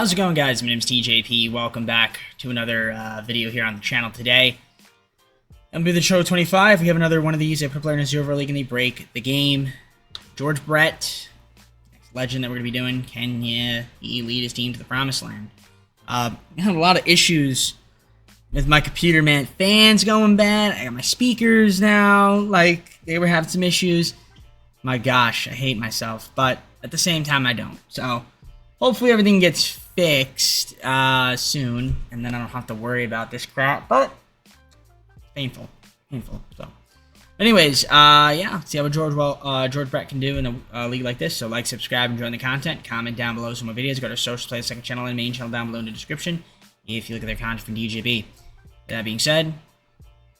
How's it going, guys? My name is TJP. Welcome back to another video here on the channel today. MLB The Show 25. We have another one of these, a Player in a Zero League, and they break the game. George Brett, next legend that we're going to be doing. Can he lead his team to the promised land? I had a lot of issues with my computer, man. Fans going bad. I got my speakers now. Like, they were having some issues. My gosh, I hate myself. But at the same time, I don't. So hopefully everything gets fixed soon, and then I don't have to worry about this crap. But painful. So, anyways, yeah, see how George Brett can do in a league like this. So like, subscribe, and join the content. Comment down below some more videos. Go to social play, second channel, and main channel down below in the description if you look at their content from DJB. That being said,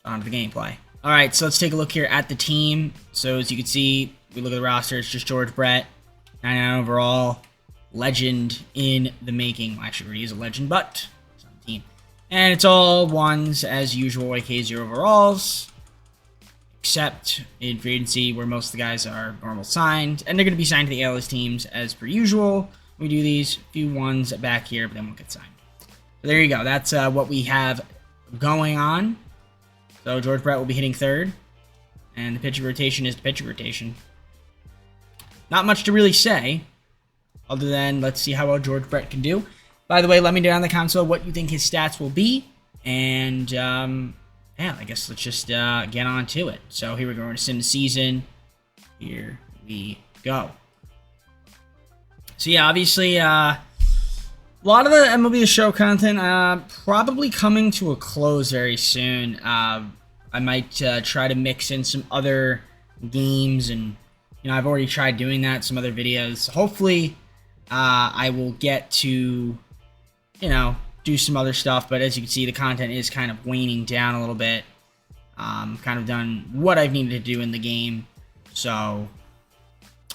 on to the gameplay. All right, so let's take a look here at the team. So as you can see, we look at the roster. It's just George Brett, 99 overall. Legend in the making. Well, actually, he is a legend, but it's on the team. And it's all ones as usual, aka 0 overalls, except in free agency where most of the guys are normal signed, and they're going to be signed to the ALS teams as per usual. We do these few ones back here, but they won't get signed. So there you go. That's what we have going on. So George Brett will be hitting third, and the pitcher rotation is the pitcher rotation. Not much to really say, other than let's see how well George Brett can do. By the way, let me know down in the comments below what you think his stats will be. And, yeah, I guess let's just get on to it. So here we go. We're going to sim the season. Here we go. So, yeah, obviously, a lot of the MLB The Show content probably coming to a close very soon. I might try to mix in some other games, and, you know, I've already tried doing that, some other videos. Hopefully, I will get to, you know, do some other stuff, but as you can see, the content is kind of waning down a little bit. Kind of done what I've needed to do in the game, so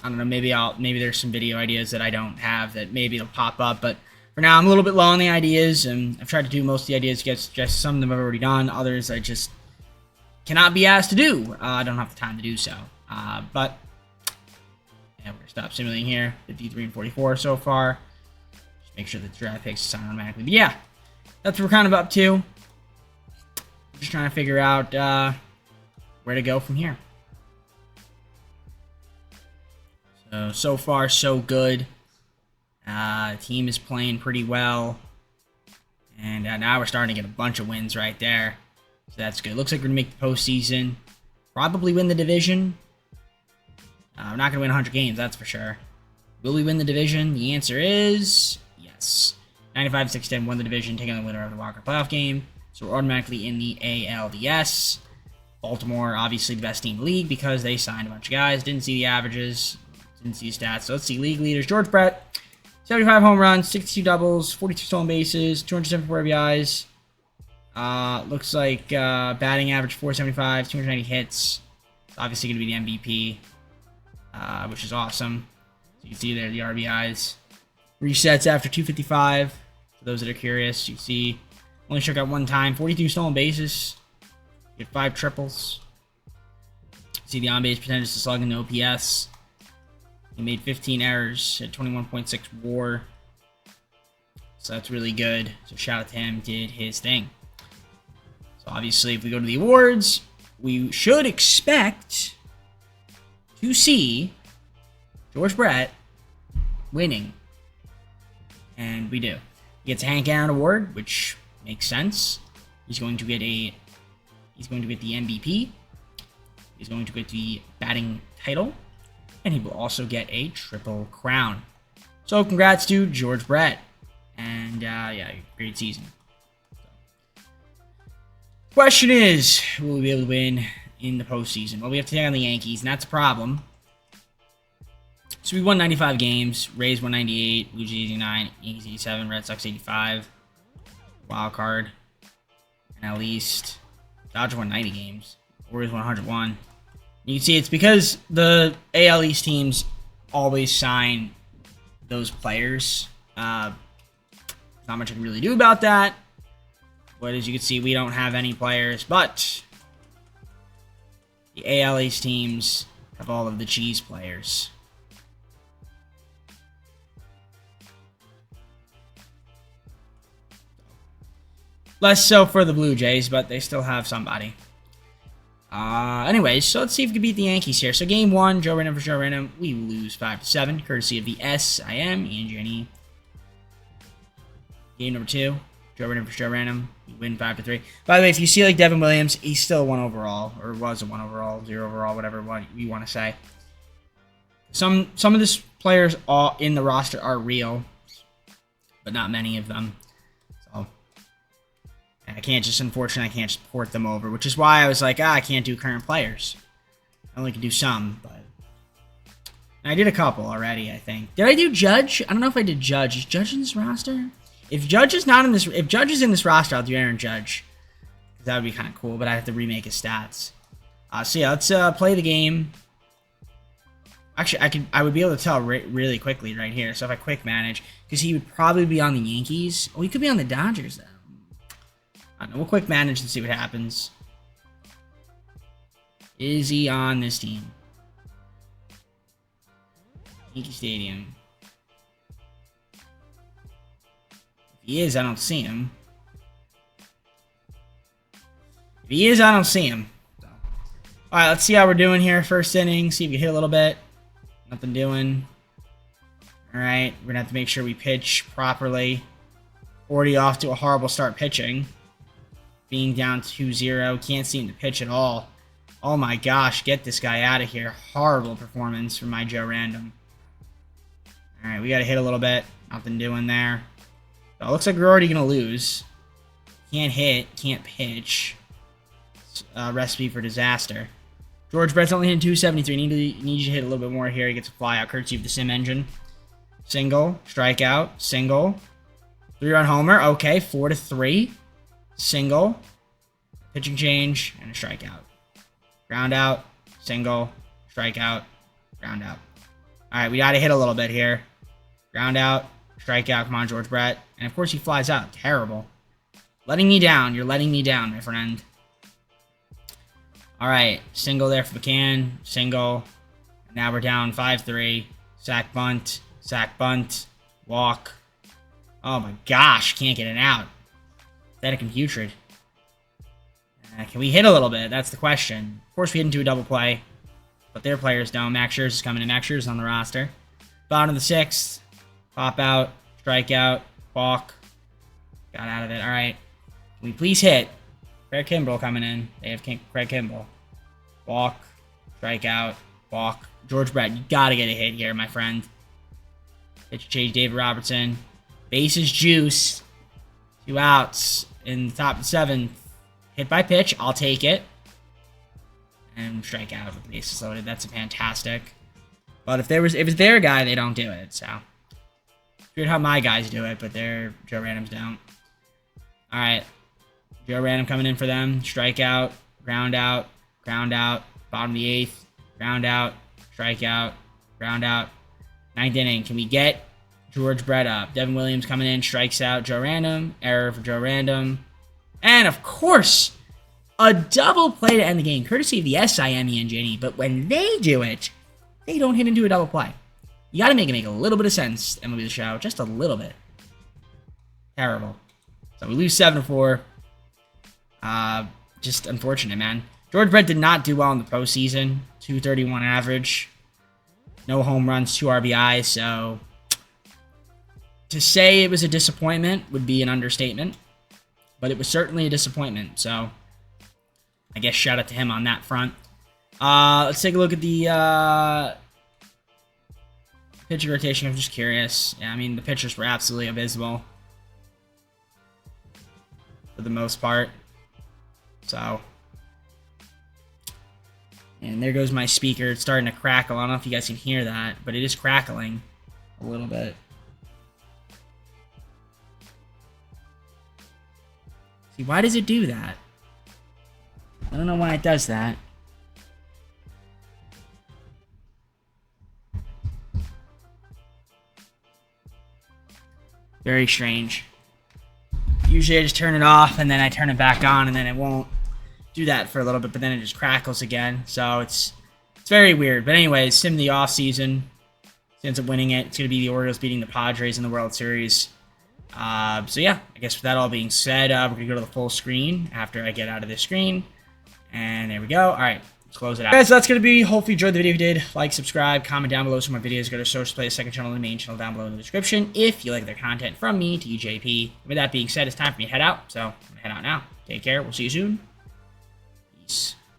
I don't know, maybe there's some video ideas that I don't have that maybe it'll pop up, but for now I'm a little bit low on the ideas, and I've tried to do most of the ideas, just some of them I've already done, others I just cannot be asked to do. I don't have the time to do so, but yeah, we're going to stop simulating here. 53 and 44 so far. Just make sure the draft picks sign automatically. But yeah, that's what we're kind of up to. Just trying to figure out where to go from here. So far, so good. The team is playing pretty well. And now we're starting to get a bunch of wins right there. So that's good. Looks like we're going to make the postseason. Probably win the division. We're not going to win 100 games, that's for sure. Will we win the division? The answer is yes. 95-6-10 won the division, taking on the winner of the Walker playoff game. So we're automatically in the ALDS. Baltimore, obviously the best team in the league because they signed a bunch of guys. Didn't see the averages, didn't see stats. So let's see league leaders. George Brett, 75 home runs, 62 doubles, 42 stolen bases, 274 RBIs. Looks like batting average 475, 290 hits. It's obviously going to be the MVP. Which is awesome. So you can see there the RBIs. Resets after 255. For those that are curious, you see only struck out one time. 42 stolen bases. Get 5 triples. See the on-base percentage to slug in the OPS. He made 15 errors at 21.6 WAR. So that's really good. So shout out to him. Did his thing. So obviously, if we go to the awards, we should expect to see George Brett winning, and we do. He gets a Hank Aaron Award, which makes sense. He's going to get the MVP. He's going to get the batting title, and he will also get a triple crown. So congrats to George Brett, and yeah, great season. Question is, will we be able to win in the postseason? Well, we have to take on the Yankees, and that's a problem. So we won 95 games. Rays won 98, Blue Jays 89, Yankees 87, Red Sox 85. Wild card. And at least Dodgers won 90 games. Warriors won 101. You can see it's because the AL East teams always sign those players. Not much I can really do about that. But as you can see, we don't have any players, but the AL East teams have all of the cheese players. Less so for the Blue Jays, but they still have somebody. Anyways, so let's see if we can beat the Yankees here. So game 1, Joe Random for Joe Random. We lose 5-7, courtesy of the SIM, Ian Jenny. Game number 2, Joe Random for Joe Random. We win 5-3. By the way, if you see like Devin Williams, he's still 1 overall, or was a 1 overall, 0 overall, whatever you want to say. Some of these players in the roster are real, but not many of them. So unfortunately, I can't just port them over, which is why I was like, I can't do current players. I only can do some, but I did a couple already, I think. Did I do Judge? I don't know if I did Judge. Is Judge in this roster? If Judge is not in this, if Judge is in this roster, I'll do Aaron Judge. That would be kind of cool, but I have to remake his stats. So yeah, let's play the game. Actually, I would be able to tell really quickly right here. So if I quick manage, because he would probably be on the Yankees. Oh, he could be on the Dodgers though. I don't know. We'll quick manage and see what happens. Is he on this team? Yankee Stadium. If he is, I don't see him. If he is, I don't see him. So. Alright, let's see how we're doing here. First inning. See if we can hit a little bit. Nothing doing. Alright, we're going to have to make sure we pitch properly. Already off to a horrible start pitching. Being down 2-0. Can't seem to pitch at all. Oh my gosh, get this guy out of here. Horrible performance from my Joe Random. Alright, we got to hit a little bit. Nothing doing there. So it looks like we're already going to lose. Can't hit, can't pitch. Recipe for disaster. George Brett's only hitting 273. Need you to hit a little bit more here. He gets a fly out courtesy of the sim engine. Single, strikeout, single. 3-run homer. Okay, 4-3. Single. Pitching change, and a strikeout. Ground out, single, strikeout, ground out. Alright, we got to hit a little bit here. Ground out, strikeout. Come on, George Brett. And of course he flies out. Terrible. Letting me down. You're letting me down, my friend. Alright, single there for McCann. Single. Now we're down 5-3. Sack bunt. Sack bunt. Walk. Oh my gosh, can't get it out. Pathetic and putrid. Can we hit a little bit? That's the question. Of course we hit into a double play. But their players don't. Max Scherzer's coming in. Max Scherzer's on the roster. Bottom of the 6th. Pop out. Strikeout. Walk. Got out of it. Alright. Can we please hit? Craig Kimbrell coming in. They have Craig Kimbrell. Walk. Strikeout. Walk. George Brett, you gotta get a hit here, my friend. Pitch change, David Robertson. Bases juice. 2 outs in the top of the 7th. Hit by pitch. I'll take it. And strike out with the bases loaded. That's fantastic. But if it's their guy, they don't do it. So weird how my guys do it, but their Joe Randoms don't. Alright. Joe Random coming in for them. Strikeout. Ground out. Ground out. Bottom of the 8th. Ground out. Strikeout. Ground out. 9th inning. Can we get George Brett up? Devin Williams coming in. Strikes out Joe Random. Error for Joe Random. And of course, a double play to end the game. Courtesy of the SIM and Jenny. But when they do it, they don't hit into a double play. You gotta make it make a little bit of sense, MLB The Show. Just a little bit. Terrible. So we lose 7-4. Just unfortunate, man. George Brett did not do well in the postseason. 231 average. No home runs, 2 RBIs. So to say it was a disappointment would be an understatement. But it was certainly a disappointment. So I guess shout out to him on that front. Let's take a look at the pitcher rotation. I'm just curious. Yeah, I mean, the pitchers were absolutely abysmal for the most part. So, and there goes my speaker. It's starting to crackle. I don't know if you guys can hear that, but it is crackling a little bit. See, why does it do that? I don't know why it does that. Very strange. Usually I just turn it off and then I turn it back on and then it won't do that for a little bit, but then it just crackles again. So it's very weird. But anyways, sim the offseason. Ends up winning it. It's going to be the Orioles beating the Padres in the World Series. So yeah, I guess with that all being said, we're going to go to the full screen after I get out of this screen. And there we go. All right, let's close it out. Guys, so that's going to be, hopefully you enjoyed the video. If you did, like, subscribe, comment down below some more videos. Go to Social Play, the second channel, and the main channel down below in the description if you like their content from me, TJP. With that being said, it's time for me to head out. So I'm going to head out now. Take care. We'll see you soon. Peace.